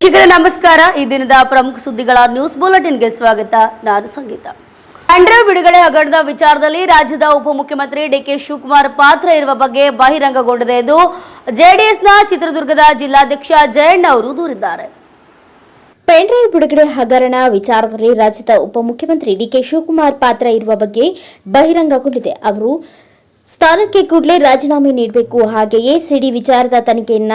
ನಮಸ್ಕಾರ. ಈ ದಿನದ ಪ್ರಮುಖ ಸುದ್ದಿಗಳ ನ್ಯೂಸ್ ಬುಲೆಟಿನ್ಗೆ ಸ್ವಾಗತ. ನಾನು ಸಂಗೀತ. ಪೆನ್ಡ್ರೈವ್ ಬಿಡುಗಡೆ ಹಗರಣದ ವಿಚಾರದಲ್ಲಿ ರಾಜ್ಯದ ಉಪಮುಖ್ಯಮಂತ್ರಿ ಡಿಕೆ ಶಿವಕುಮಾರ್ ಪಾತ್ರ ಇರುವ ಬಗ್ಗೆ ಬಹಿರಂಗಗೊಂಡಿದೆ ಎಂದು ಜೆಡಿಎಸ್ನ ಚಿತ್ರದುರ್ಗದ ಜಿಲ್ಲಾಧ್ಯಕ್ಷ ಜಯಣ್ಣ ಅವರು ದೂರಿದ್ದಾರೆ. ಪೆನ್ಡ್ರೈವ್ ಬಿಡುಗಡೆ ಹಗರಣ ವಿಚಾರದಲ್ಲಿ ರಾಜ್ಯದ ಉಪಮುಖ್ಯಮಂತ್ರಿ ಡಿಕೆ ಶಿವಕುಮಾರ್ ಪಾತ್ರ ಇರುವ ಬಗ್ಗೆ ಬಹಿರಂಗಗೊಂಡಿದೆ. ಅವರು ಸ್ಥಾನಕ್ಕೆ ಕೂಡಲೇ ರಾಜೀನಾಮೆ ನೀಡಬೇಕು, ಹಾಗೆಯೇ ಸಿಡಿ ವಿಚಾರದ ತನಿಖೆಯನ್ನ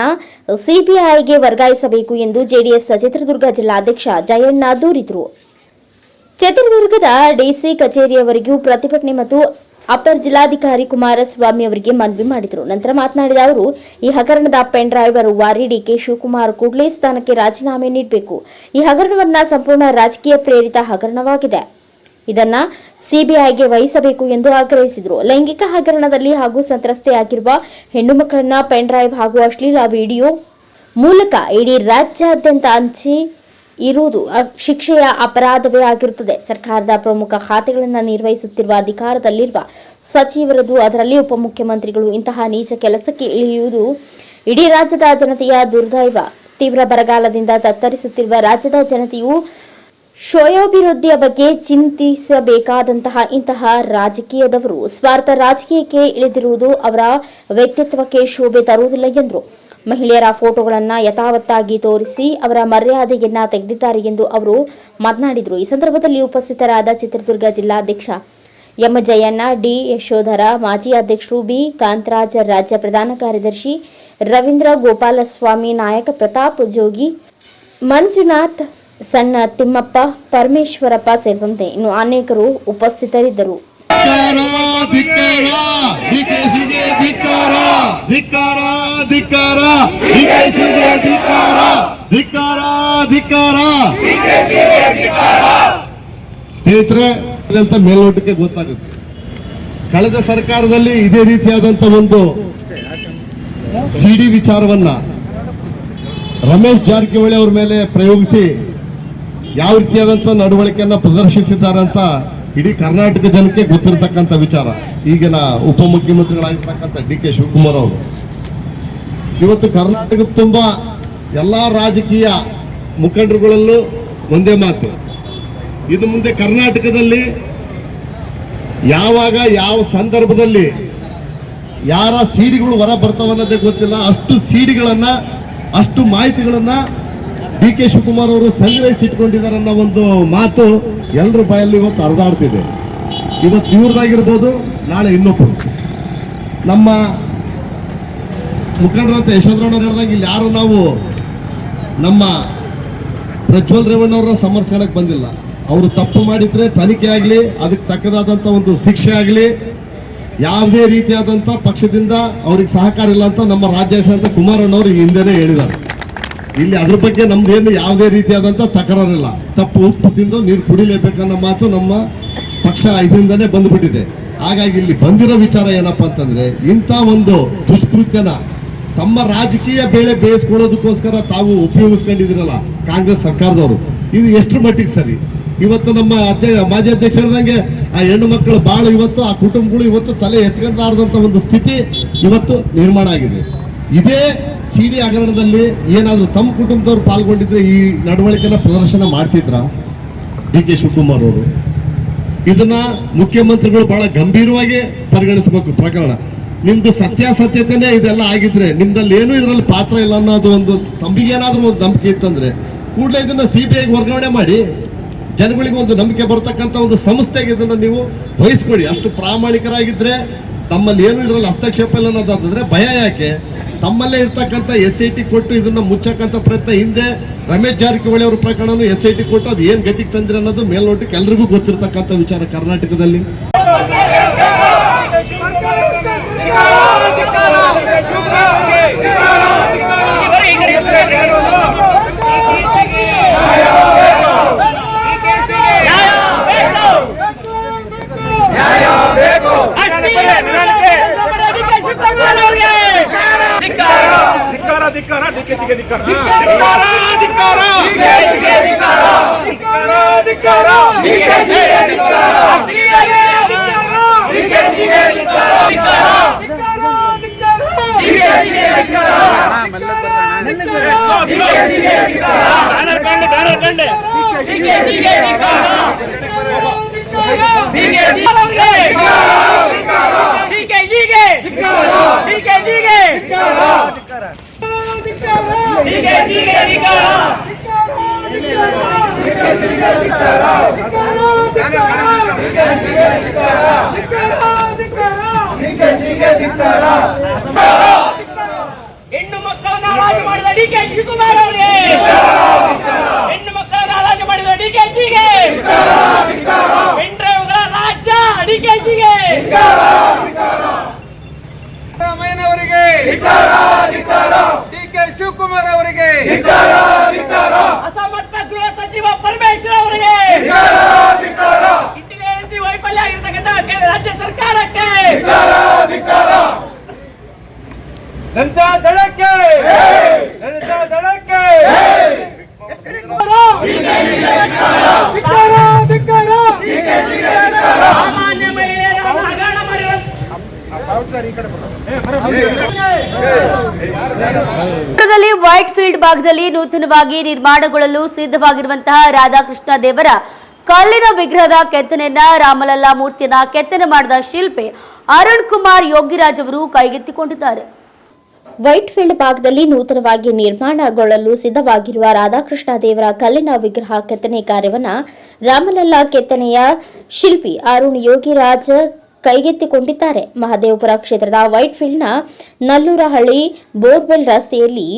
ಸಿಬಿಐಗೆ ವರ್ಗಾಯಿಸಬೇಕು ಎಂದು ಜೆಡಿಎಸ್ ಚಿತ್ರದುರ್ಗ ಜಿಲ್ಲಾಧ್ಯಕ್ಷ ಜಯಣ್ಣ ದೂರಿದರು. ಚಿತ್ರದುರ್ಗದ ಡಿಸಿ ಕಚೇರಿಯವರೆಗೂ ಪ್ರತಿಭಟನೆ ಮತ್ತು ಅಪರ ಜಿಲ್ಲಾಧಿಕಾರಿ ಕುಮಾರಸ್ವಾಮಿ ಅವರಿಗೆ ಮನವಿ ಮಾಡಿದರು. ನಂತರ ಮಾತನಾಡಿದ ಅವರು, ಈ ಹಗರಣದ ಪೆನ್ ಡ್ರೈವ್ ರೂವಾರಿ ಡಿಕೆ ಶಿವಕುಮಾರ್ ಕೂಡಲೇ ಸ್ಥಾನಕ್ಕೆ ರಾಜೀನಾಮೆ ನೀಡಬೇಕು. ಈ ಹಗರಣವನ್ನ ಸಂಪೂರ್ಣ ರಾಜಕೀಯ ಪ್ರೇರಿತ ಹಗರಣವಾಗಿದೆ, ಇದನ್ನ ಸಿಬಿಐಗೆ ವಹಿಸಬೇಕು ಎಂದು ಆಗ್ರಹಿಸಿದರು. ಲೈಂಗಿಕ ಹಗರಣದಲ್ಲಿ ಹಾಗೂ ಸಂತ್ರಸ್ತೆಯಾಗಿರುವ ಹೆಣ್ಣು ಮಕ್ಕಳನ್ನ ಪೆನ್ ಡ್ರೈವ್ ಹಾಗೂ ಅಶ್ಲೀಲ ವಿಡಿಯೋ ಮೂಲಕ ಇಡೀ ರಾಜ್ಯಾದ್ಯಂತ ಹಂಚಿ ಇರುವುದು ಶಿಕ್ಷೆಯ ಅಪರಾಧವೇ ಆಗಿರುತ್ತದೆ. ಸರ್ಕಾರದ ಪ್ರಮುಖ ಖಾತೆಗಳನ್ನು ನಿರ್ವಹಿಸುತ್ತಿರುವ ಅಧಿಕಾರದಲ್ಲಿರುವ ಸಚಿವರದು, ಅದರಲ್ಲಿ ಉಪಮುಖ್ಯಮಂತ್ರಿಗಳು ಇಂತಹ ನೀಚ ಕೆಲಸಕ್ಕೆ ಇಳಿಯುವುದು ಇಡೀ ರಾಜ್ಯದ ಜನತೆಯ ದುರ್ದೈವ. ತೀವ್ರ ಬರಗಾಲದಿಂದ ತತ್ತರಿಸುತ್ತಿರುವ ರಾಜ್ಯದ ಜನತೆಯು ಶ್ರೇಯೋಭಿವೃದ್ಧಿಯ ಬಗ್ಗೆ ಚಿಂತಿಸಬೇಕಾದಂತಹ ಇಂತಹ ರಾಜಕೀಯದವರು ಸ್ವಾರ್ಥ ರಾಜಕೀಯಕ್ಕೆ ಇಳಿದಿರುವುದು ಅವರ ವ್ಯಕ್ತಿತ್ವಕ್ಕೆ ಶೋಭೆ ತರುವುದಿಲ್ಲ ಎಂದರು. ಮಹಿಳೆಯರ ಫೋಟೋಗಳನ್ನು ಯಥಾವತ್ತಾಗಿ ತೋರಿಸಿ ಅವರ ಮರ್ಯಾದೆಯನ್ನ ತೆಗೆದಿದ್ದಾರೆ ಎಂದು ಅವರು ಮಾತನಾಡಿದರು. ಈ ಸಂದರ್ಭದಲ್ಲಿ ಉಪಸ್ಥಿತರಾದ ಚಿತ್ರದುರ್ಗ ಜಿಲ್ಲಾಧ್ಯಕ್ಷ ಎಂ ಜಯಣ್ಣ, ಡಿ ಯಶೋಧರ, ಮಾಜಿ ಅಧ್ಯಕ್ಷರು ಬಿ ಕಾಂತರಾಜ್, ರಾಜ್ಯ ಪ್ರಧಾನ ಕಾರ್ಯದರ್ಶಿ ರವೀಂದ್ರ, ಗೋಪಾಲಸ್ವಾಮಿ ನಾಯಕ, ಪ್ರತಾಪ್ ಜೋಗಿ, ಮಂಜುನಾಥ್, ಸಣ್ಣ ತಿಮ್ಮಪ್ಪ, ಪರಮೇಶ್ವರಪ್ಪ ಸೇರಿದಂತೆ ಇನ್ನು ಅನೇಕರು ಉಪಸ್ಥಿತರಿದ್ದರು. ಸ್ನೇಹಿತರೆ, ಮೇಲ್ನೋಟಕ್ಕೆ ಗೊತ್ತಾಗುತ್ತೆ, ಕಳೆದ ಸರ್ಕಾರದಲ್ಲಿ ಇದೇ ರೀತಿಯಾದಂತ ಒಂದು ಸಿಡಿ ವಿಚಾರವನ್ನ ರಮೇಶ್ ಜಾರಕಿಹೊಳಿ ಅವರ ಮೇಲೆ ಪ್ರಯೋಗಿಸಿ ಯಾವ ರೀತಿಯಾದಂತ ನಡವಳಿಕೆಯನ್ನ ಪ್ರದರ್ಶಿಸಿದ್ದಾರಂತ ಇಡೀ ಕರ್ನಾಟಕ ಜನಕ್ಕೆ ಗೊತ್ತಿರತಕ್ಕಂಥ ವಿಚಾರ. ಈಗಿನ ಉಪಮುಖ್ಯಮಂತ್ರಿಗಳಾಗಿರ್ತಕ್ಕಂಥ ಡಿ ಕೆ ಶಿವಕುಮಾರ್ ಅವರು ಇವತ್ತು ಕರ್ನಾಟಕದ ತುಂಬಾ ಎಲ್ಲಾ ರಾಜಕೀಯ ಮುಖಂಡರುಗಳಲ್ಲೂ ಒಂದೇ ಮಾತು, ಇನ್ನು ಮುಂದೆ ಕರ್ನಾಟಕದಲ್ಲಿ ಯಾವಾಗ ಯಾವ ಸಂದರ್ಭದಲ್ಲಿ ಯಾರ ಸಿಡಿಗಳು ಹೊರ ಬರ್ತಾವನ್ನೋದೇ ಗೊತ್ತಿಲ್ಲ. ಅಷ್ಟು ಸಿಡಿಗಳನ್ನ, ಅಷ್ಟು ಮಾಹಿತಿಗಳನ್ನ ಡಿ ಕೆ ಶಿವಕುಮಾರ್ ಅವರು ಸಂಗ್ರಹಿಸಿಟ್ಕೊಂಡಿದ್ದಾರೆ ಅನ್ನೋ ಒಂದು ಮಾತು ಎಲ್ಲರ ಬಾಯಲ್ಲಿ ಇವತ್ತು ಹರಿದಾಡ್ತಿದೆ. ಇವತ್ತು ಇವ್ರದಾಗಿರ್ಬೋದು, ನಾಳೆ ಇನ್ನೊಬ್ರು. ನಮ್ಮ ಮುಖಂಡರಂತ ಯಶೋಧರಣ್ಣ ಹೇಳಿದಾಗ ಇಲ್ಲಿ ಯಾರು ನಾವು ನಮ್ಮ ಪ್ರಜ್ವಲ್ ರೇವಣ್ಣವ್ರನ್ನ ಸಮರ್ಸ್ಕೊಳಕ್ ಬಂದಿಲ್ಲ. ಅವರು ತಪ್ಪು ಮಾಡಿದ್ರೆ ತನಿಖೆ ಆಗಲಿ, ಅದಕ್ಕೆ ತಕ್ಕದಾದಂಥ ಒಂದು ಶಿಕ್ಷೆ ಆಗಲಿ, ಯಾವುದೇ ರೀತಿಯಾದಂಥ ಪಕ್ಷದಿಂದ ಅವ್ರಿಗೆ ಸಹಕಾರ ಇಲ್ಲ ಅಂತ ನಮ್ಮ ರಾಜ್ಯಾಧ್ಯಕ್ಷ ಅಂತ ಕುಮಾರಣ್ಣವರು ಹಿಂದೆನೇ ಹೇಳಿದ್ದಾರೆ. ಇಲ್ಲಿ ಅದ್ರ ಬಗ್ಗೆ ನಮ್ದೇನು ಯಾವುದೇ ರೀತಿಯಾದಂಥ ತಕರಾರಿಲ್ಲ. ತಪ್ಪು ಉಪ್ಪು ತಿಂದು ನೀರು ಕುಡಿಲೇಬೇಕನ್ನೋ ಮಾತು ನಮ್ಮ ಪಕ್ಷ ಇದರಿಂದನೇ ಬಂದ್ಬಿಟ್ಟಿದೆ. ಹಾಗಾಗಿ ಇಲ್ಲಿ ಬಂದಿರೋ ವಿಚಾರ ಏನಪ್ಪಾ ಅಂತಂದ್ರೆ, ಇಂಥ ಒಂದು ದುಷ್ಕೃತ್ಯನ ತಮ್ಮ ರಾಜಕೀಯ ಬೇಳೆ ಬೇಯಿಸ್ಕೊಳ್ಳೋದಕ್ಕೋಸ್ಕರ ತಾವು ಉಪಯೋಗಿಸ್ಕೊಂಡಿದಿರಲ್ಲ ಕಾಂಗ್ರೆಸ್ ಸರ್ಕಾರದವರು, ಇದು ಎಷ್ಟು ಮಟ್ಟಿಗೆ ಸರಿ? ಇವತ್ತು ನಮ್ಮ ಮಾಜಿ ಅಧ್ಯಕ್ಷ ಹೇಳಿದಂಗೆ ಆ ಹೆಣ್ಣು ಮಕ್ಕಳು ಬಾಳು ಇವತ್ತು, ಆ ಕುಟುಂಬಗಳು ಇವತ್ತು ತಲೆ ಎತ್ಕೊಂಡಾರದಂತ ಒಂದು ಸ್ಥಿತಿ ಇವತ್ತು ನಿರ್ಮಾಣ ಆಗಿದೆ. ಇದೇ ಸಿಡಿ ಹಗರಣದಲ್ಲಿ ಏನಾದರೂ ತಮ್ಮ ಕುಟುಂಬದವ್ರು ಪಾಲ್ಗೊಂಡಿದ್ರೆ ಈ ನಡವಳಿಕೆನ ಪ್ರದರ್ಶನ ಮಾಡ್ತಿದ್ರ ಡಿ ಕೆ ಶಿವಕುಮಾರ್ ಅವರು? ಇದನ್ನ ಮುಖ್ಯಮಂತ್ರಿಗಳು ಬಹಳ ಗಂಭೀರವಾಗಿ ಪರಿಗಣಿಸಬೇಕು. ಪ್ರಕರಣ ನಿಮ್ದು ಸತ್ಯಾಸತ್ಯತೆನೇ ಇದೆಲ್ಲ ಆಗಿದ್ರೆ, ನಿಮ್ದಲ್ಲಿ ಏನು ಇದರಲ್ಲಿ ಪಾತ್ರ ಇಲ್ಲ ಅನ್ನೋದು ಒಂದು ತಮ್ಮಿಗೇನಾದ್ರೂ ಒಂದು ನಂಬಿಕೆ ಇತ್ತಂದ್ರೆ ಕೂಡಲೇ ಇದನ್ನ ಸಿಬಿಐಗೆ ವರ್ಗಾವಣೆ ಮಾಡಿ ಜನಗಳಿಗೆ ಒಂದು ನಂಬಿಕೆ ಬರ್ತಕ್ಕಂಥ ಒಂದು ಸಂಸ್ಥೆಗೆ ಇದನ್ನ ನೀವು ವಹಿಸ್ಕೊಡಿ. ಅಷ್ಟು ಪ್ರಾಮಾಣಿಕರಾಗಿದ್ರೆ, ತಮ್ಮಲ್ಲಿ ಏನು ಇದರಲ್ಲಿ ಹಸ್ತಕ್ಷೇಪ ಇಲ್ಲ ಅನ್ನೋದಾದ್ರೆ ಭಯ ಯಾಕೆ? ತಮ್ಮಲ್ಲೇ ಇರ್ತಕ್ಕಂಥ SIT ಕೊಟ್ಟು ಇದನ್ನ ಮುಚ್ಚಕ್ಕಂಥ ಪ್ರಯತ್ನ ಹಿಂದೆ ರಮೇಶ್ ಜಾರಕಿಹೊಳಿ ಅವರ ಪ್ರಕರಣನು SIT ಕೊಟ್ಟು ಅದು ಏನ್ ಗತಿಗೆ ತಂದ್ರೆ ಅನ್ನೋದು ಮೇಲ್ನೋಟಕ್ಕೆ ಎಲ್ರಿಗೂ ಗೊತ್ತಿರತಕ್ಕಂಥ ವಿಚಾರ ಕರ್ನಾಟಕದಲ್ಲಿ. ಧಿಕ್ಕಾರ ಹೆಣ್ಣು ಮಕ್ಕಳನ್ನ ರಾಜ ಮಾಡಿದ ಡಿಕೆ ಶಿವಕುಮಾರ್ ಅವರಿಗೆ, ಹೆಣ್ಣು ಮಕ್ಕಳನ್ನ ರಾಜ ಮಾಡಿದ ಡಿಕೆಶಿಗೆ, ಪೆನ್ಡ್ರೈವ್ಗಳ ರಾಜ್ಯ ಡಿಕೆಶಿಗೆ, ಸಿದ್ದರಾಮಯ್ಯನವರಿಗೆ, ಡಿಕೆ ಶಿವಕುಮಾರ್ ಅವರಿಗೆ, ಅಸಮರ್ಥ ಗೃಹ ಸಚಿವ ಪರಮೇಶ್ವರ್ ಅವರಿಗೆ, ಇಂಟೆಲಿಜೆನ್ಸಿ ವೈಫಲ್ಯ ಆಗಿರ್ತಕ್ಕಂಥ ರಾಜ್ಯ ಸರ್ಕಾರಕ್ಕೆ, ಜನತಾ ದಳಕ್ಕೆ, ಜನತಾ ದಳಕ್ಕೆ ಸಾಮಾನ್ಯ ಮಹಿಳೆಯರನ್ನು ಹಗರಣ ಮಾಡಿರುವ ನಗರದಲ್ಲಿ ವೈಟ್ ಫೀಲ್ಡ್ ಭಾಗದಲ್ಲಿ ನೂತನವಾಗಿ ನಿರ್ಮಾಣಗೊಳ್ಳಲು ಸಿದ್ಧವಾಗಿರುವಂತಹ ರಾಧಾಕೃಷ್ಣ ದೇವರ ಕಲ್ಲಿನ ವಿಗ್ರಹದ ಕೆತ್ತನೆಯನ್ನ ರಾಮಲಲ್ಲಾ ಮೂರ್ತಿಯನ್ನ ಕೆತ್ತನೆ ಮಾಡಿದ ಶಿಲ್ಪಿ ಅರುಣ್ ಕುಮಾರ್ ಯೋಗಿರಾಜ್ ಅವರು ಕೈಗೆತ್ತಿಕೊಂಡಿದ್ದಾರೆ. ವೈಟ್ ಫೀಲ್ಡ್ ಭಾಗದಲ್ಲಿ ನೂತನವಾಗಿ ನಿರ್ಮಾಣಗೊಳ್ಳಲು ಸಿದ್ಧವಾಗಿರುವ ರಾಧಾಕೃಷ್ಣ ದೇವರ ಕಲ್ಲಿನ ವಿಗ್ರಹ ಕೆತ್ತನೆ ಕಾರ್ಯವನ್ನು ರಾಮಲಲ್ಲಾ ಕೆತ್ತನೆಯ ಶಿಲ್ಪಿ ಅರುಣ್ ಯೋಗಿರಾಜ್ ಕೈಗೆತ್ತಿಕೊಂಡಿದ್ದಾರೆ. ಮಹದೇವಪುರ ಕ್ಷೇತ್ರದ ವೈಟ್ ಫೀಲ್ಡ್ನ ನಲ್ಲೂರಹಳ್ಳಿ ಬೋರ್ವೆಲ್ ರಸ್ತೆಯಲ್ಲಿ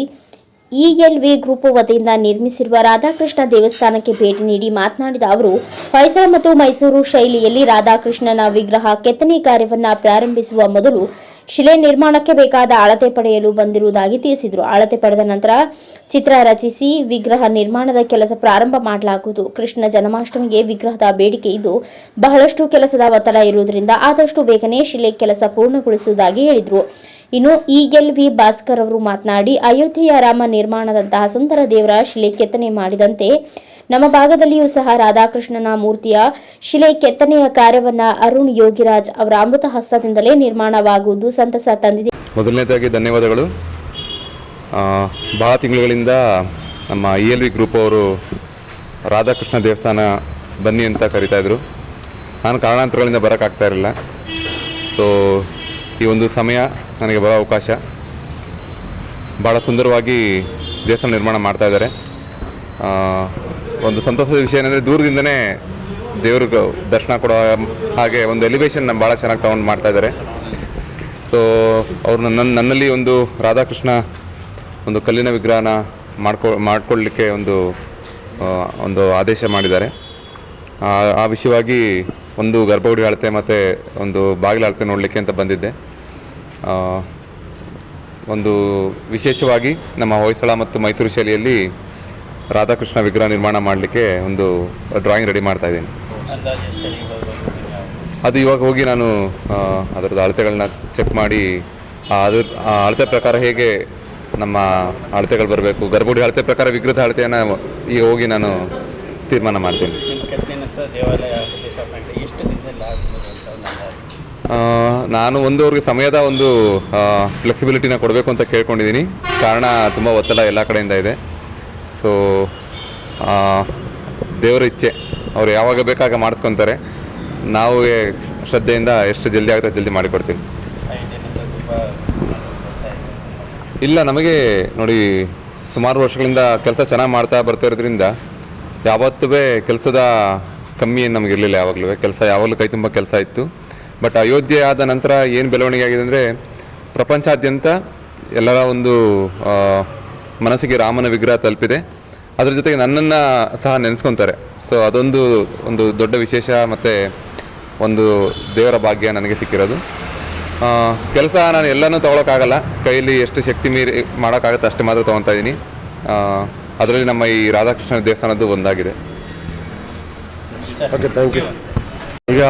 ಇಎಲ್ವಿ ಗ್ರೂಪ್ ವತಿಯಿಂದ ನಿರ್ಮಿಸಿರುವ ರಾಧಾಕೃಷ್ಣ ದೇವಸ್ಥಾನಕ್ಕೆ ಭೇಟಿ ನೀಡಿ ಮಾತನಾಡಿದ ಅವರು, ಹೊಯ್ಸಳ ಮತ್ತು ಮೈಸೂರು ಶೈಲಿಯಲ್ಲಿ ರಾಧಾಕೃಷ್ಣನ ವಿಗ್ರಹ ಕೆತ್ತನೆ ಕಾರ್ಯವನ್ನು ಪ್ರಾರಂಭಿಸುವ ಮೊದಲು ಶಿಲೆ ನಿರ್ಮಾಣಕ್ಕೆ ಬೇಕಾದ ಅಳತೆ ಪಡೆಯಲು ಬಂದಿರುವುದಾಗಿ ತಿಳಿಸಿದರು. ಅಳತೆ ಪಡೆದ ನಂತರ ಚಿತ್ರ ರಚಿಸಿ ವಿಗ್ರಹ ನಿರ್ಮಾಣದ ಕೆಲಸ ಪ್ರಾರಂಭ ಮಾಡಲಾಗುವುದು. ಕೃಷ್ಣ ಜನ್ಮಾಷ್ಟಮಿಗೆ ವಿಗ್ರಹದ ಬೇಡಿಕೆ ಇದ್ದು ಬಹಳಷ್ಟು ಕೆಲಸದ ಒತ್ತಡ ಇರುವುದರಿಂದ ಆದಷ್ಟು ಬೇಗನೆ ಶಿಲೆ ಕೆಲಸ ಪೂರ್ಣಗೊಳಿಸುವುದಾಗಿ ಹೇಳಿದರು. ಇನ್ನು ಇಎಲ್ವಿ ಭಾಸ್ಕರ್ ಅವರು ಮಾತನಾಡಿ, ಅಯೋಧ್ಯೆಯ ರಾಮ ನಿರ್ಮಾಣದಂತಹ ಸುಂದರ ದೇವರ ಶಿಲೆ ಕೆತ್ತನೆ ಮಾಡಿದಂತೆ ನಮ್ಮ ಭಾಗದಲ್ಲಿಯೂ ಸಹ ರಾಧಾಕೃಷ್ಣನ ಮೂರ್ತಿಯ ಶಿಲೆ ಕೆತ್ತನೆಯ ಕಾರ್ಯವನ್ನ ಅರುಣ್ ಯೋಗಿರಾಜ್ ಅವರ ಅಮೃತ ಹಸ್ತದಿಂದಲೇ ನಿರ್ಮಾಣವಾಗುವುದು ಸಂತಸ ತಂದಿದೆ. ಮೊದಲನೇದಾಗಿ ಧನ್ಯವಾದಗಳು. ಬಹಳ ತಿಂಗಳುಗಳಿಂದ ನಮ್ಮ ಇಎಲ್ವಿ ಗ್ರೂಪ್ ಅವರು ರಾಧಾಕೃಷ್ಣ ದೇವಸ್ಥಾನ ಬನ್ನಿ ಅಂತ ಕರೀತಾಯಿದ್ರು. ನಾನು ಕಾರಣಾಂತರಗಳಿಂದ ಬರೋಕ್ಕಾಗ್ತಾ ಇರಲಿಲ್ಲ. ಸೊ ಈ ಒಂದು ಸಮಯ ನನಗೆ ಬರೋ ಅವಕಾಶ. ಭಾಳ ಸುಂದರವಾಗಿ ದೇವಸ್ಥಾನ ನಿರ್ಮಾಣ ಮಾಡ್ತಾಯಿದ್ದಾರೆ. ಒಂದು ಸಂತೋಷದ ವಿಷಯ ಏನಂದರೆ ದೂರದಿಂದನೇ ದೇವ್ರಿಗೆ ದರ್ಶನ ಕೊಡೋ ಹಾಗೆ ಒಂದು ಎಲಿವೇಶನ್ ಭಾಳ ಚೆನ್ನಾಗಿ ತೊಗೊಂಡು ಮಾಡ್ತಾಯಿದ್ದಾರೆ. ಸೊ ಅವರು ನನ್ನಲ್ಲಿ ಒಂದು ರಾಧಾಕೃಷ್ಣ ಒಂದು ಕಲ್ಲಿನ ವಿಗ್ರಹನ ಮಾಡ್ಕೊಳ್ಳಲಿಕ್ಕೆ ಒಂದು ಆದೇಶ ಮಾಡಿದ್ದಾರೆ. ಆ ವಿಷಯವಾಗಿ ಒಂದು ಗರ್ಭಗುಡಿ ಅಳತೆ ಮತ್ತು ಒಂದು ಬಾಗಿಲು ಅಳತೆ ನೋಡಲಿಕ್ಕೆ ಅಂತ ಬಂದಿದ್ದೆ. ಒಂದು ವಿಶೇಷವಾಗಿ ನಮ್ಮ ಹೊಯ್ಸಳ ಮತ್ತು ಮೈಸೂರು ಶೈಲಿಯಲ್ಲಿ ರಾಧಾಕೃಷ್ಣ ವಿಗ್ರಹ ನಿರ್ಮಾಣ ಮಾಡಲಿಕ್ಕೆ ಒಂದು ಡ್ರಾಯಿಂಗ್ ರೆಡಿ ಮಾಡ್ತಾಯಿದ್ದೀನಿ. ಅದು ಇವಾಗ ಹೋಗಿ ನಾನು ಅದರದ್ದು ಅಳತೆಗಳನ್ನ ಚೆಕ್ ಮಾಡಿ ಅದ್ರ ಅಳತೆ ಪ್ರಕಾರ ಹೇಗೆ ನಮ್ಮ ಅಳತೆಗಳು ಬರಬೇಕು, ಗರ್ಭಗುಡಿ ಅಳತೆ ಪ್ರಕಾರ ವಿಗ್ರಹದ ಅಳತೆಯನ್ನು ಈಗ ಹೋಗಿ ನಾನು ತೀರ್ಮಾನ ಮಾಡ್ತೀನಿ. ನಾನು ಅವ್ರಿಗೆ ಸಮಯದ ಒಂದು ಫ್ಲೆಕ್ಸಿಬಿಲಿಟಿನ ಕೊಡಬೇಕು ಅಂತ ಕೇಳ್ಕೊಂಡಿದ್ದೀನಿ. ಕಾರಣ ತುಂಬ ಒತ್ತಡ ಎಲ್ಲ ಕಡೆಯಿಂದ ಇದೆ. ಸೊ ದೇವರ ಇಚ್ಛೆ, ಅವ್ರು ಯಾವಾಗ ಬೇಕಾಗ ಮಾಡಿಸ್ಕೊತಾರೆ. ನಾವು ಶ್ರದ್ಧೆಯಿಂದ ಎಷ್ಟು ಜಲ್ದಿ ಆಗುತ್ತೆ ಜಲ್ದಿ ಮಾಡಿಕೊಡ್ತೀನಿ. ಇಲ್ಲ, ನಮಗೆ ನೋಡಿ ಸುಮಾರು ವರ್ಷಗಳಿಂದ ಕೆಲಸ ಚೆನ್ನಾಗಿ ಮಾಡ್ತಾ ಬರ್ತಾ ಇರೋದ್ರಿಂದ ಯಾವತ್ತೂ ಕೆಲಸದ ಕಮ್ಮಿ ಏನು ನಮಗೆ ಇರಲಿಲ್ಲ. ಯಾವಾಗಲೂ ಕೆಲಸ ಯಾವಾಗಲೂ ಕೈ ತುಂಬ ಕೆಲಸ ಇತ್ತು. ಬಟ್ ಅಯೋಧ್ಯೆ ಆದ ನಂತರ ಏನು ಬೆಳವಣಿಗೆ ಆಗಿದೆ ಅಂದರೆ ಪ್ರಪಂಚಾದ್ಯಂತ ಎಲ್ಲರ ಒಂದು ಮನಸ್ಸಿಗೆ ರಾಮನ ವಿಗ್ರಹ ತಲುಪಿದೆ. ಅದ್ರ ಜೊತೆಗೆ ನನ್ನನ್ನು ಸಹ ನೆನೆಸ್ಕೊತಾರೆ. ಸೊ ಒಂದು ದೊಡ್ಡ ವಿಶೇಷ ಮತ್ತು ಒಂದು ದೇವರ ಭಾಗ್ಯ ನನಗೆ ಸಿಕ್ಕಿರೋದು. ಕೆಲಸ ನಾನು ಎಲ್ಲನೂ ತೊಗೊಳಕ್ಕಾಗಲ್ಲ. ಕೈಯಲ್ಲಿ ಎಷ್ಟು ಶಕ್ತಿ ಮೀರಿ ಮಾಡೋಕ್ಕಾಗತ್ತೆ ಅಷ್ಟು ಮಾತ್ರ ತೊಗೊತಾ ಇದ್ದೀನಿ. ಅದರಲ್ಲಿ ನಮ್ಮ ಈ ರಾಧಾಕೃಷ್ಣ ದೇವಸ್ಥಾನದ್ದು ಒಂದಾಗಿದೆ. Okay, thank you. ಈಗ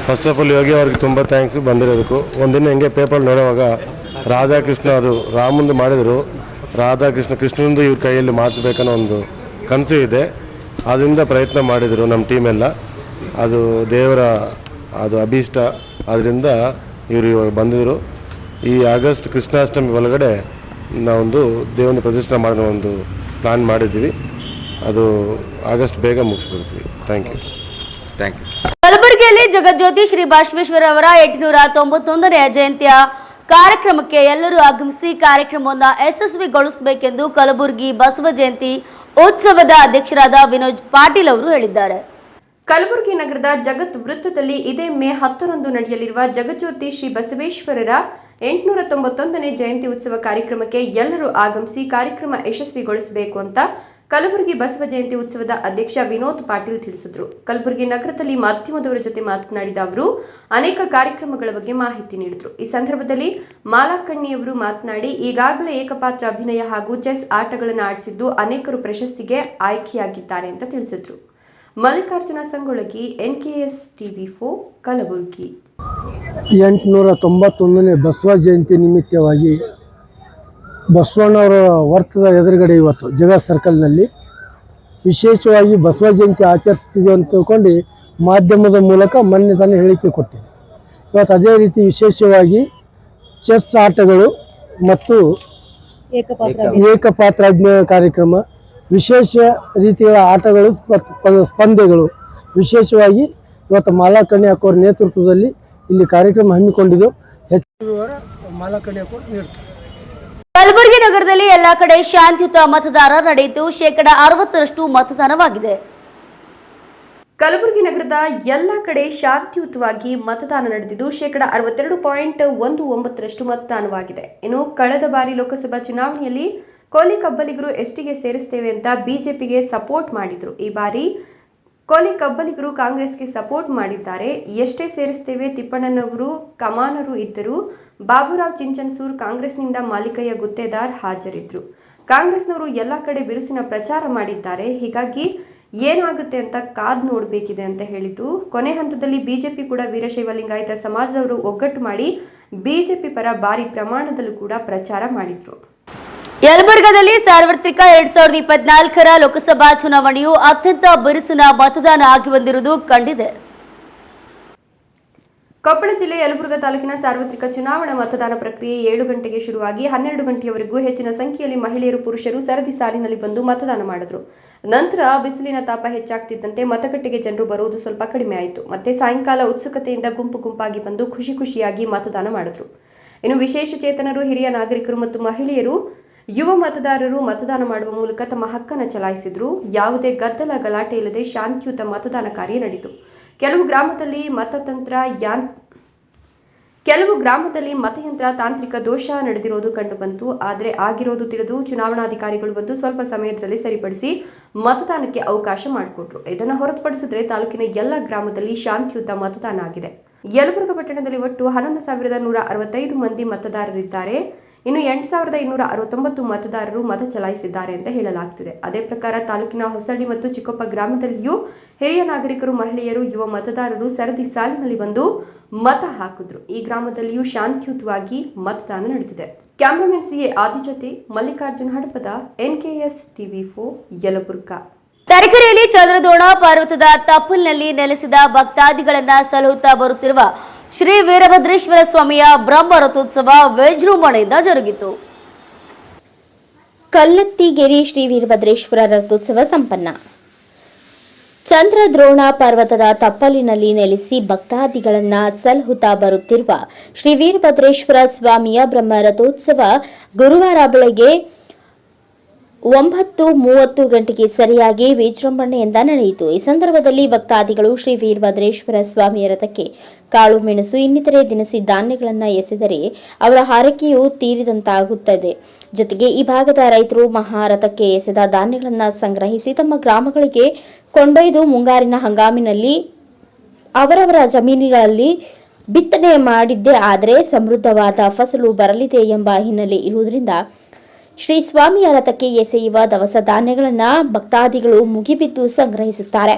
ಫಸ್ಟ್ ಆಫ್ ಆಲ್ ಯೋಗಿ ಅವ್ರಿಗೆ ತುಂಬ ಥ್ಯಾಂಕ್ಸು ಬಂದಿರೋದಕ್ಕೂ. ಒಂದಿನ ಹಿಂಗೆ ಪೇಪರ್ ನೋಡುವಾಗ ರಾಧಾಕೃಷ್ಣ ಅದು ರಾಮಂದು ಮಾಡಿದರು, ಕೃಷ್ಣಂದು ಇವ್ರ ಕೈಯಲ್ಲಿ ಮಾಡಿಸ್ಬೇಕನ್ನೋ ಒಂದು ಕನಸು ಇದೆ. ಅದರಿಂದ ಪ್ರಯತ್ನ ಮಾಡಿದರು ನಮ್ಮ ಟೀಮೆಲ್ಲ. ಅದು ದೇವರ ಅದು ಅಭೀಷ್ಟ. ಅದರಿಂದ ಇವರು ಇವಾಗ ಬಂದಿದ್ದರು. ಈ ಆಗಸ್ಟ್ ಕೃಷ್ಣಾಷ್ಟಮಿ ಒಳಗಡೆ ನಾವೊಂದು ದೇವನ ಪ್ರತಿಷ್ಠೆ ಮಾಡೋ ಒಂದು ಪ್ಲ್ಯಾನ್ ಮಾಡಿದ್ದೀವಿ. ಅದು ಆಗಸ್ಟ್ ಬೇಗ ಮುಗಿಸ್ಬಿಡ್ತೀವಿ. Thank you. ಕಲಬುರಗಿಯಲ್ಲಿ ಜಗಜ್ಯೋತಿ ಶ್ರೀ ಬಸವೇಶ್ವರ ಅವರ 891ನೇ ಜಯಂತಿಯ ಕಾರ್ಯಕ್ರಮಕ್ಕೆ ಎಲ್ಲರೂ ಆಗಮಿಸಿ ಕಾರ್ಯಕ್ರಮವನ್ನು ಯಶಸ್ವಿಗೊಳಿಸಬೇಕೆಂದು ಕಲಬುರಗಿ ಬಸವ ಜಯಂತಿ ಉತ್ಸವದ ಅಧ್ಯಕ್ಷರಾದ ವಿನೋದ್ ಪಾಟೀಲ್ ಅವರು ಹೇಳಿದ್ದಾರೆ. ಕಲಬುರಗಿ ನಗರದ ಜಗತ್ ವೃತ್ತದಲ್ಲಿ ಇದೇ ಮೇ 10ರಂದು ನಡೆಯಲಿರುವ ಜಗಜ್ಯೋತಿ ಶ್ರೀ ಬಸವೇಶ್ವರರ 891ನೇ ಜಯಂತಿ ಉತ್ಸವ ಕಾರ್ಯಕ್ರಮಕ್ಕೆ ಎಲ್ಲರೂ ಆಗಮಿಸಿ ಕಾರ್ಯಕ್ರಮ ಯಶಸ್ವಿಗೊಳಿಸಬೇಕು ಅಂತ ಕಲಬುರಗಿ ಬಸವ ಜಯಂತಿ ಉತ್ಸವದ ಅಧ್ಯಕ್ಷ ವಿನೋದ್ ಪಾಟೀಲ್ ತಿಳಿಸಿದರು. ಕಲಬುರಗಿ ನಗರದಲ್ಲಿ ಮಾಧ್ಯಮದವರ ಜೊತೆ ಮಾತನಾಡಿದ ಅವರು ಅನೇಕ ಕಾರ್ಯಕ್ರಮಗಳ ಬಗ್ಗೆ ಮಾಹಿತಿ ನೀಡಿದರು. ಈ ಸಂದರ್ಭದಲ್ಲಿ ಮಾಲಾಕಣ್ಣಿಯವರು ಮಾತನಾಡಿ, ಈಗಾಗಲೇ ಏಕಪಾತ್ರ ಅಭಿನಯ ಹಾಗೂ ಚೆಸ್ ಆಟಗಳನ್ನು ಆಡಿಸಿದ್ದು ಅನೇಕರು ಪ್ರಶಸ್ತಿಗೆ ಆಯ್ಕೆಯಾಗಿದ್ದಾರೆ ಅಂತ ತಿಳಿಸಿದರು. Mallikarjuna Sangolagi, NKS TV4 Kalaburagi. 891ನೇ ಬಸವ ಜಯಂತಿ ನಿಮಿತ್ತವಾಗಿ ಬಸವಣ್ಣವರ ವರ್ತದ ಎದುರುಗಡೆ ಇವತ್ತು ಜಗತ್ ಸರ್ಕಲ್ನಲ್ಲಿ ವಿಶೇಷವಾಗಿ ಬಸವ ಜಯಂತಿ ಆಚರಿಸ್ತಿದೆ ಅಂತ ತಿಳ್ಕೊಂಡು ಮಾಧ್ಯಮದ ಮೂಲಕ ಮೊನ್ನೆ ತಾನೇ ಹೇಳಿಕೆ ಕೊಟ್ಟಿದೆ. ಇವತ್ತು ಅದೇ ರೀತಿ ವಿಶೇಷವಾಗಿ ಚೆಸ್ ಆಟಗಳು ಮತ್ತು ಏಕಪಾತ್ರ ಅಭಿನಯ ಕಾರ್ಯಕ್ರಮ, ವಿಶೇಷ ರೀತಿಯ ಆಟಗಳು, ಸ್ಪರ್ಧೆಗಳು ವಿಶೇಷವಾಗಿ ಇವತ್ತು ಮಾಲಾಕಣ್ಣಿ ಹಾಕೋರ ನೇತೃತ್ವದಲ್ಲಿ ಇಲ್ಲಿ ಕಾರ್ಯಕ್ರಮ ಹಮ್ಮಿಕೊಂಡಿದ್ದು. ಹೆಚ್ಚು ವಿವರ ಮಾಲಾಕಣ್ಣಿ ಹಾಕೋರು ನೀಡ್ತಾರೆ. ಕಲಬುರಗಿ ನಗರದಲ್ಲಿ ಎಲ್ಲಾ ಕಡೆ ಶಾಂತಿಯುತ ಮತದಾನ ನಡೆಯಿತು. 60% ಮತದಾನವಾಗಿದೆ. ಕಲಬುರಗಿ ನಗರದ ಎಲ್ಲ ಕಡೆ ಶಾಂತಿಯುತವಾಗಿ ಮತದಾನ ನಡೆದಿದ್ದು 62.19% ಮತದಾನವಾಗಿದೆ. ಇನ್ನು ಕಳೆದ ಬಾರಿ ಲೋಕಸಭಾ ಚುನಾವಣೆಯಲ್ಲಿ ಕೋಲಿ ಕಬ್ಬಲಿಗರು ಎಸ್ಟಿಗೆ ಸೇರಿಸ್ತೇವೆ ಅಂತ ಬಿಜೆಪಿಗೆ ಸಪೋರ್ಟ್ ಮಾಡಿದ್ರು. ಈ ಬಾರಿ ಕೋಲಿ ಕಬ್ಬಲಿಗರು ಕಾಂಗ್ರೆಸ್ಗೆ ಸಪೋರ್ಟ್ ಮಾಡಿದ್ದಾರೆ. ಎಷ್ಟೇ ಸೇರಿಸ್ತೇವೆ ತಿಪ್ಪಣ್ಣನವರು ಕಮಾನರು ಇದ್ದರು. ಬಾಬುರಾವ್ ಚಿಂಚನ್ಸೂರ್ ಕಾಂಗ್ರೆಸ್ನಿಂದ ಮಾಲಿಕಯ್ಯ ಗುತ್ತೇದಾರ್ ಹಾಜರಿದ್ರು. ಕಾಂಗ್ರೆಸ್ನವರು ಎಲ್ಲ ಕಡೆ ಬಿರುಸಿನ ಪ್ರಚಾರ ಮಾಡಿದ್ದಾರೆ. ಹೀಗಾಗಿ ಏನಾಗುತ್ತೆ ಅಂತ ಕಾದ್ ನೋಡಬೇಕಿದೆ ಅಂತ ಹೇಳಿದ್ದು. ಕೊನೆ ಹಂತದಲ್ಲಿ ಬಿಜೆಪಿ ಕೂಡ ವೀರಶೈವ ಲಿಂಗಾಯತ ಸಮಾಜದವರು ಒಗ್ಗಟ್ಟು ಮಾಡಿ ಬಿಜೆಪಿ ಪರ ಭಾರಿ ಪ್ರಮಾಣದಲ್ಲೂ ಕೂಡ ಪ್ರಚಾರ ಮಾಡಿದ್ರು. ಯಲಬುರ್ಗಾದಲ್ಲಿ ಸಾರ್ವತ್ರಿಕ 2024ರ ಲೋಕಸಭಾ ಚುನಾವಣೆಯು ಅತ್ಯಂತ ಬಿರುಸಿನ ಮತದಾನ ಆಗಿ ಬಂದಿರುವುದು ಕಂಡಿದೆ. ಕೊಪ್ಪಳ ಜಿಲ್ಲೆ ಯಲಬುರ್ಗಾ ತಾಲೂಕಿನ ಸಾರ್ವತ್ರಿಕ ಚುನಾವಣಾ ಮತದಾನ ಪ್ರಕ್ರಿಯೆ 7 ಗಂಟೆಗೆ ಶುರುವಾಗಿ 12 ಗಂಟೆಯವರೆಗೂ ಹೆಚ್ಚಿನ ಸಂಖ್ಯೆಯಲ್ಲಿ ಮಹಿಳೆಯರು, ಪುರುಷರು ಸರದಿ ಸಾಲಿನಲ್ಲಿ ಬಂದು ಮತದಾನ ಮಾಡಿದ್ರು. ನಂತರ ಬಿಸಿಲಿನ ತಾಪ ಹೆಚ್ಚಾಗ್ತಿದ್ದಂತೆ ಮತಗಟ್ಟೆಗೆ ಜನರು ಬರುವುದು ಸ್ವಲ್ಪ ಕಡಿಮೆ ಆಯಿತು. ಮತ್ತೆ ಸಾಯಂಕಾಲ ಉತ್ಸುಕತೆಯಿಂದ ಗುಂಪು ಗುಂಪಾಗಿ ಬಂದು ಖುಷಿಯಾಗಿ ಮತದಾನ ಮಾಡಿದ್ರು. ಇನ್ನು ವಿಶೇಷ ಚೇತನರು, ಹಿರಿಯ ನಾಗರಿಕರು ಮತ್ತು ಮಹಿಳೆಯರು, ಯುವ ಮತದಾರರು ಮತದಾನ ಮಾಡುವ ಮೂಲಕ ತಮ್ಮ ಹಕ್ಕನ್ನು ಚಲಾಯಿಸಿದ್ರು. ಯಾವುದೇ ಗದ್ದಲ ಗಲಾಟೆ ಇಲ್ಲದೆ ಶಾಂತಿಯುತ ಮತದಾನ ಕಾರ್ಯ ನಡೆಯಿತು. ಕೆಲವು ಗ್ರಾಮದಲ್ಲಿ ಮತಯಂತ್ರ ತಾಂತ್ರಿಕ ದೋಷ ನಡೆದಿರೋದು ಕಂಡುಬಂತು. ಆದರೆ ಆಗಿರೋದು ತಿಳಿದು ಚುನಾವಣಾಧಿಕಾರಿಗಳು ಬಂದು ಸ್ವಲ್ಪ ಸಮಯದಲ್ಲಿ ಸರಿಪಡಿಸಿ ಮತದಾನಕ್ಕೆ ಅವಕಾಶ ಮಾಡಿಕೊಟ್ರು. ಇದನ್ನು ಹೊರತುಪಡಿಸಿದ್ರೆ ತಾಲೂಕಿನ ಎಲ್ಲ ಗ್ರಾಮದಲ್ಲಿ ಶಾಂತಿಯುತ ಮತದಾನ ಆಗಿದೆ. ಯಲಬುರ್ಗಾ ಪಟ್ಟಣದಲ್ಲಿ ಒಟ್ಟು 11,165 ಮಂದಿ ಮತದಾರರಿದ್ದಾರೆ. ಇನ್ನು 8,269 ಮತದಾರರು ಮತ ಚಲಾಯಿಸಿದ್ದಾರೆ ಅಂತ ಹೇಳಲಾಗ್ತಿದೆ. ಅದೇ ಪ್ರಕಾರ ತಾಲೂಕಿನ ಹೊಸಳ್ಳಿ ಮತ್ತು ಚಿಕ್ಕೊಪ್ಪ ಗ್ರಾಮದಲ್ಲಿಯೂ ಹಿರಿಯ ನಾಗರಿಕರು, ಮಹಿಳೆಯರು, ಯುವ ಮತದಾರರು ಸರದಿ ಸಾಲಿನಲ್ಲಿ ಬಂದು ಮತ ಹಾಕಿದ್ರು. ಈ ಗ್ರಾಮದಲ್ಲಿಯೂ ಶಾಂತಿಯುತವಾಗಿ ಮತದಾನ ನಡೆದಿದೆ. ಕ್ಯಾಮರಾಮನ್ CA ಆದಿ ಜೊತೆ ಮಲ್ಲಿಕಾರ್ಜುನ್ ಹಡಪದ, NKS TV4 ಯಲಬುರ್ಗಾ. ತರೀಕೆರೆಯಲ್ಲಿ ಚಂದ್ರದ್ರೋಣ ಪರ್ವತದ ತಪ್ಪಲಿನಲ್ಲಿ ನೆಲೆಸಿದ ಭಕ್ತಾದಿಗಳನ್ನ ಸಲಹುತ್ತಾ ಬರುತ್ತಿರುವ ಶ್ರೀ ವೀರಭದ್ರೇಶ್ವರ ಸ್ವಾಮಿಯ ಬ್ರಹ್ಮ ರಥೋತ್ಸವ ವಿಜೃಂಭಣೆಯಿಂದ ಜರುಗಿತು. ಕಲ್ಲತ್ತಿಗೆರೆ ಶ್ರೀ ವೀರಭದ್ರೇಶ್ವರ ರಥೋತ್ಸವ ಸಂಪನ್ನ. ಚಂದ್ರದ್ರೋಣ ಪರ್ವತದ ತಪ್ಪಲಿನಲ್ಲಿ ನೆಲೆಸಿ ಭಕ್ತಾದಿಗಳನ್ನ ಸಲಹುತ್ತಾ ಬರುತ್ತಿರುವ ಶ್ರೀ ವೀರಭದ್ರೇಶ್ವರ ಸ್ವಾಮಿಯ ಬ್ರಹ್ಮ ರಥೋತ್ಸವ ಗುರುವಾರ ಬೆಳಗ್ಗೆ 9:30 ಗಂಟೆಗೆ ಸರಿಯಾಗಿ ವಿಜೃಂಭಣೆಯಿಂದ ನಡೆಯಿತು. ಈ ಸಂದರ್ಭದಲ್ಲಿ ಭಕ್ತಾದಿಗಳು ಶ್ರೀ ವೀರಭದ್ರೇಶ್ವರ ಸ್ವಾಮಿಯ ರಥಕ್ಕೆ ಕಾಳು ಮೆಣಸು ಇನ್ನಿತರೆ ದಿನಸಿ ಧಾನ್ಯಗಳನ್ನು ಎಸೆದರೆ ಅವರ ಹಾರೈಕೆಯು ತೀರಿದಂತಾಗುತ್ತದೆ. ಜೊತೆಗೆ ಈ ಭಾಗದ ರೈತರು ಮಹಾರಥಕ್ಕೆ ಎಸೆದ ಧಾನ್ಯಗಳನ್ನು ಸಂಗ್ರಹಿಸಿ ತಮ್ಮ ಗ್ರಾಮಗಳಿಗೆ ಕೊಂಡೊಯ್ದು ಮುಂಗಾರಿನ ಹಂಗಾಮಿನಲ್ಲಿ ಅವರವರ ಜಮೀನುಗಳಲ್ಲಿ ಬಿತ್ತನೆ ಮಾಡಿದ್ದೇ ಆದರೆ ಸಮೃದ್ಧವಾದ ಫಸಲು ಬರಲಿದೆ ಎಂಬ ಹಿನ್ನೆಲೆ ಇರುವುದರಿಂದ ಶ್ರೀ ಸ್ವಾಮಿಯ ರಥಕ್ಕೆ ಎಸೆಯುವ ದವಸ ಧಾನ್ಯಗಳನ್ನು ಭಕ್ತಾದಿಗಳು ಮುಗಿಬಿದ್ದು ಸಂಗ್ರಹಿಸುತ್ತಾರೆ.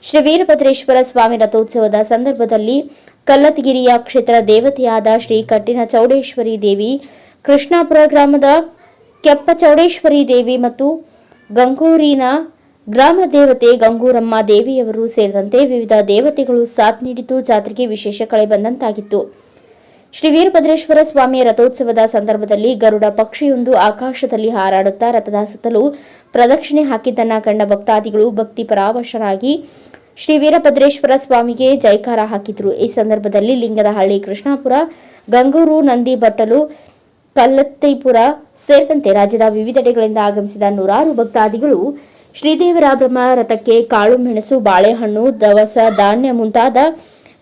ಶ್ರೀ ವೀರಭದ್ರೇಶ್ವರ ಸ್ವಾಮಿ ರಥೋತ್ಸವದ ಸಂದರ್ಭದಲ್ಲಿ ಕಲ್ಲತ್ತಿಗಿರಿಯ ಕ್ಷೇತ್ರ ದೇವತೆಯಾದ ಶ್ರೀ ಕಟ್ಟಿನ ಚೌಡೇಶ್ವರಿ ದೇವಿ, ಕೃಷ್ಣಾಪುರ ಗ್ರಾಮದ ಕೆಪ್ಪ ಚೌಡೇಶ್ವರಿ ದೇವಿ ಮತ್ತು ಗಂಗೂರಿನ ಗ್ರಾಮ ದೇವತೆ ಗಂಗೂರಮ್ಮ ದೇವಿಯವರು ಸೇರಿದಂತೆ ವಿವಿಧ ದೇವತೆಗಳು ಸಾಥ್ ನೀಡಿದ್ದು ಜಾತ್ರೆಗೆ ವಿಶೇಷ ಕಳೆ ಬಂದಂತಾಗಿತ್ತು. ಶ್ರೀ ವೀರಭದ್ರೇಶ್ವರ ಸ್ವಾಮಿಯ ರಥೋತ್ಸವದ ಸಂದರ್ಭದಲ್ಲಿ ಗರುಡ ಪಕ್ಷಿಯೊಂದು ಆಕಾಶದಲ್ಲಿ ಹಾರಾಡುತ್ತಾ ರಥದ ಸುತ್ತಲೂ ಪ್ರದಕ್ಷಿಣೆ ಹಾಕಿದ್ದನ್ನ ಕಂಡ ಭಕ್ತಾದಿಗಳು ಭಕ್ತಿ ಪರಾವಶರಾಗಿ ಶ್ರೀ ವೀರಭದ್ರೇಶ್ವರ ಸ್ವಾಮಿಗೆ ಜೈಕಾರ ಹಾಕಿದ್ರು. ಈ ಸಂದರ್ಭದಲ್ಲಿ ಲಿಂಗದಹಳ್ಳಿ, ಕೃಷ್ಣಾಪುರ, ಗಂಗೂರು, ನಂದಿ ಬಟ್ಟಲು, ಕಲ್ಲತ್ತಿಪುರ ಸೇರಿದಂತೆ ರಾಜ್ಯದ ವಿವಿಧೆಡೆಗಳಿಂದ ಆಗಮಿಸಿದ ನೂರಾರು ಭಕ್ತಾದಿಗಳು ಶ್ರೀದೇವರ ಬ್ರಹ್ಮ ರಥಕ್ಕೆ ಕಾಳು ಮೆಣಸು, ಬಾಳೆಹಣ್ಣು, ದವಸ ಧಾನ್ಯ ಮುಂತಾದ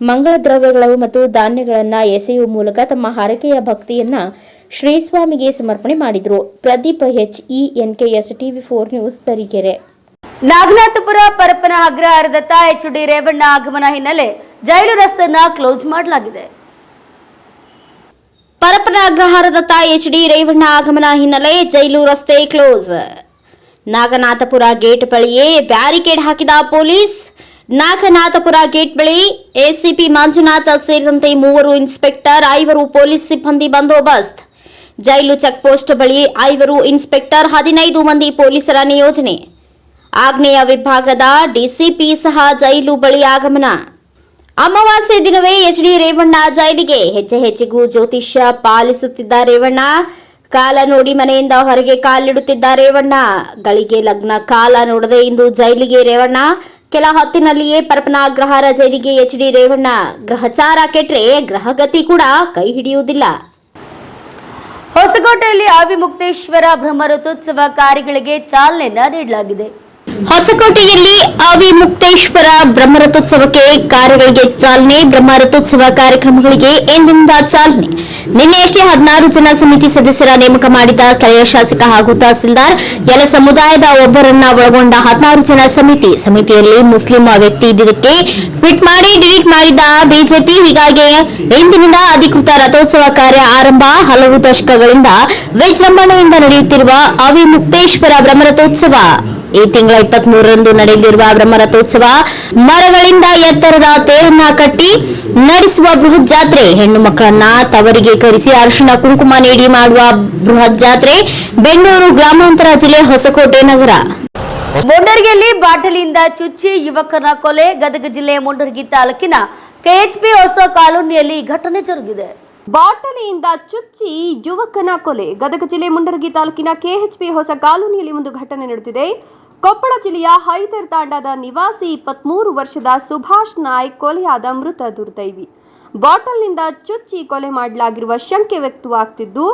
ಮಂಗಳ ದ್ರವ್ಯಗಳು ಮತ್ತು ಧಾನ್ಯಗಳನ್ನು ಎಸೆಯುವ ಮೂಲಕ ತಮ್ಮ ಹರಕೆಯ ಭಕ್ತಿಯನ್ನ ಶ್ರೀ ಸ್ವಾಮಿಗೆ ಸಮರ್ಪಣೆ ಮಾಡಿದರು. Pradeep HE NKS TV4 news Tarikere. Naganathapura Parappana ಅಗ್ರಹಾರದತ್ತ HD ರೇವಣ್ಣ ಆಗಮನ ಹಿನ್ನೆಲೆ ಜೈಲು ರಸ್ತೆಯನ್ನ ಕ್ಲೋಸ್ ಮಾಡಲಾಗಿದೆ. ಪರಪ್ಪನ ಅಗ್ರಹಾರದತ್ತ HD ರೇವಣ್ಣ ಆಗಮನ ಹಿನ್ನೆಲೆ ಜೈಲು ರಸ್ತೆ ಕ್ಲೋಸ್. ನಾಗನಾಥಪುರ ಗೇಟ್ ಬಳಿಯೇ ಬ್ಯಾರಿಕೇಡ್ ಹಾಕಿದ ಪೊಲೀಸ್. ನಾಗನಾಥಪುರ ಗೇಟ್ ಬಳಿ ACP ಮಂಜುನಾಥ್ ಸೇರಿದಂತೆ 3 ಇನ್ಸ್ಪೆಕ್ಟರ್, 5 ಪೊಲೀಸ್ ಸಿಬ್ಬಂದಿ ಬಂದೋಬಸ್ತ್. ಜೈಲು ಚೆಕ್ಪೋಸ್ಟ್ ಬಳಿ 5 ಇನ್ಸ್ಪೆಕ್ಟರ್, 15 ಮಂದಿ ಪೊಲೀಸರ ನಿಯೋಜನೆ. ಆಗ್ನೇಯ ವಿಭಾಗದ DCP ಸಹ ಜೈಲು ಬಳಿ ಆಗಮನ. ಅಮಾವಾಸ್ಯೆ ದಿನವೇ HD ರೇವಣ್ಣ ಜೈಲಿಗೆ. ಹೆಚ್ಚೆಚ್ಚಿಗೂ ಜ್ಯೋತಿಷ್ಯ ಪಾಲಿಸುತ್ತಿದ್ದ ರೇವಣ್ಣ ಕಾಲ ನೋಡಿ ಮನೆಯಿಂದ ಹೊರಗೆ ಕಾಲಿಡುತ್ತಿದ್ದ ರೇವಣ್ಣ. ಗಳಿಗೆ ಲಗ್ನ ಕಾಲ ನೋಡದೆ ಇಂದು ಜೈಲಿಗೆ ರೇವಣ್ಣ. ಕೆಲ ಹೊತ್ತಿನಲ್ಲಿಯೇ ಪರಪ್ಪನ ಅಗ್ರಹಾರ ಜೈಲಿಗೆ HD ರೇವಣ್ಣ. ಗ್ರಹಚಾರ ಕೆಟ್ರೆ ಗ್ರಹಗತಿ ಕೂಡ ಕೈ ಹಿಡಿಯುವುದಿಲ್ಲ. ಹೊಸಕೋಟೆಯಲ್ಲಿ ಆವಿಮುಕ್ತೇಶ್ವರ ಬ್ರಹ್ಮರಥೋತ್ಸವ ಕಾರ್ಯಗಳಿಗೆ ಚಾಲನೆಯನ್ನ ನೀಡಲಾಗಿದೆ. ಹೊಸಕೋಟೆಯಲ್ಲಿ ಆವಿಮುಕ್ತೇಶ್ವರ ಬ್ರಹ್ಮರಥೋತ್ಸವಕ್ಕೆ ಕಾರ್ಯಗಳಿಗೆ ಚಾಲನೆ. ಬ್ರಹ್ಮರಥೋತ್ಸವ ಕಾರ್ಯಕ್ರಮಗಳಿಗೆ ಎಂದಿನಿಂದ ಚಾಲನೆ. ನಿನ್ನೆಯಷ್ಟೇ 16 ಜನ ಸಮಿತಿ ಸದಸ್ಯರ ನೇಮಕ ಮಾಡಿದ ಸ್ಥಳೀಯ ಶಾಸಕ ಹಾಗೂ ತಹಸೀಲ್ದಾರ್ ಎಲ್ಲ ಸಮುದಾಯದ ಒಬ್ಬರನ್ನ ಒಳಗೊಂಡ 16 ಜನ ಸಮಿತಿಯಲ್ಲಿ ಮುಸ್ಲಿಂ ವ್ಯಕ್ತಿ ಇದ್ದಿದ್ದಕ್ಕೆ ಟ್ವೀಟ್ ಮಾಡಿ ಡಿಲೀಟ್ ಮಾಡಿದ ಬಿಜೆಪಿ. ಹೀಗಾಗಿ ಇಂದಿನಿಂದ ಅಧಿಕೃತ ರಥೋತ್ಸವ ಕಾರ್ಯ ಆರಂಭ. ಹಲವು ದಶಕಗಳಿಂದ ವಿಜೃಂಭಣೆಯಿಂದ ನಡೆಯುತ್ತಿರುವ ಆವಿಮುಕ್ತೇಶ್ವರ ಬ್ರಹ್ಮರಥೋತ್ಸವ ಈ ತಿಂಗಳ 23ರಂದು ನಡೆಯಲಿರುವ ಬ್ರಹ್ಮರಥೋತ್ಸವ ಮರಗಳಿಂದ ಎತ್ತರದ ತೇರನ್ನ ಕಟ್ಟಿ ನಡೆಸುವ ಬೃಹತ್ ಜಾತ್ರೆ. ಹೆಣ್ಣು ಮಕ್ಕಳನ್ನ ತವರಿಗೆ ಕರೆಸಿ ಅರಿಶಿಣ ಕುಂಕುಮ ನೀಡಿ ಮಾಡುವ ಬೃಹತ್ ಜಾತ್ರೆ. ಬೆಂಗಳೂರು ಗ್ರಾಮಾಂತರ ಜಿಲ್ಲೆ, ಹೊಸಕೋಟೆ ನಗರ. ಮುಂಡರಗಿಯಲ್ಲಿ ಬಾಟಲಿಯಿಂದ ಚುಚ್ಚಿ ಯುವಕನ ಕೊಲೆ. ಗದಗ ಜಿಲ್ಲೆ ಮುಂಡರಗಿ ತಾಲೂಕಿನ KHP ಹೊಸ ಕಾಲೋನಿಯಲ್ಲಿ ಘಟನೆ ಜರುಗಿದೆ. ಬಾಟಲಿಯಿಂದ ಚುಚ್ಚಿ ಯುವಕನ ಕೊಲೆ. ಗದಗ ಜಿಲ್ಲೆ ಮುಂಡರಗಿ ತಾಲೂಕಿನ KHP ಹೊಸ ಕಾಲೋನಿಯಲ್ಲಿ ಒಂದು ಘಟನೆ ನಡೆದಿದೆ. ಕೊಪ್ಪಳ ಜಿಲ್ಲೆಯ ಹೈದರ್ ತಾಂಡಾದ ನಿವಾಸಿ 23 ವರ್ಷದ ಸುಭಾಷ್ ನಾಯ್ಕ್ ಕೊಲೆಯಾದ ಮೃತ ದುರ್ದೈವಿ. ಬಾಟಲ್ನಿಂದ ಚುಚ್ಚಿ ಕೊಲೆ ಮಾಡಲಾಗಿರುವ ಶಂಕೆ ವ್ಯಕ್ತವಾಗ್ತಿದ್ದು,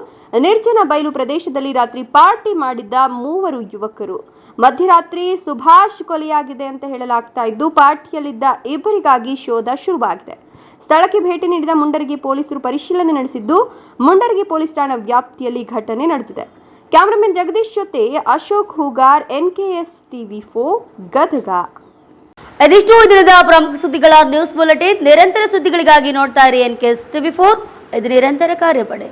ನಿರ್ಜನ ಬಯಲು ಪ್ರದೇಶದಲ್ಲಿ ರಾತ್ರಿ ಪಾರ್ಟಿ ಮಾಡಿದ್ದ 3 ಯುವಕರು. ಮಧ್ಯರಾತ್ರಿ ಸುಭಾಷ್ ಕೊಲೆಯಾಗಿದೆ ಅಂತ ಹೇಳಲಾಗ್ತಾ ಇದ್ದು, ಪಾರ್ಟಿಯಲ್ಲಿದ್ದ ಇಬ್ಬರಿಗಾಗಿ ಶೋಧ ಶುರುವಾಗಿದೆ. ಸ್ಥಳಕ್ಕೆ ಭೇಟಿ ನೀಡಿದ ಮುಂಡರಗಿ ಪೊಲೀಸರು ಪರಿಶೀಲನೆ ನಡೆಸಿದ್ದು, ಮುಂಡರಗಿ ಪೊಲೀಸ್ ಠಾಣಾ ವ್ಯಾಪ್ತಿಯಲ್ಲಿ ಘಟನೆ ನಡೆದಿದೆ. ಕ್ಯಾಮರಾಮನ್ ಜಗದೀಶ್ ಜೊತೆ ಅಶೋಕ್ ಹೂಗಾರ್, NKS TV4 ಗದಗ. ಇದಿಷ್ಟು ದಿನದ ಪ್ರಮುಖ ಸುದ್ದಿಗಳ ನ್ಯೂಸ್ ಬುಲೆಟಿನ್. ನಿರಂತರ ಸುದ್ದಿಗಳಿಗಾಗಿ ನೋಡ್ತಾ ಇರಿ NKS TV4, ಇದು ನಿರಂತರ ಕಾರ್ಯಪಡೆ.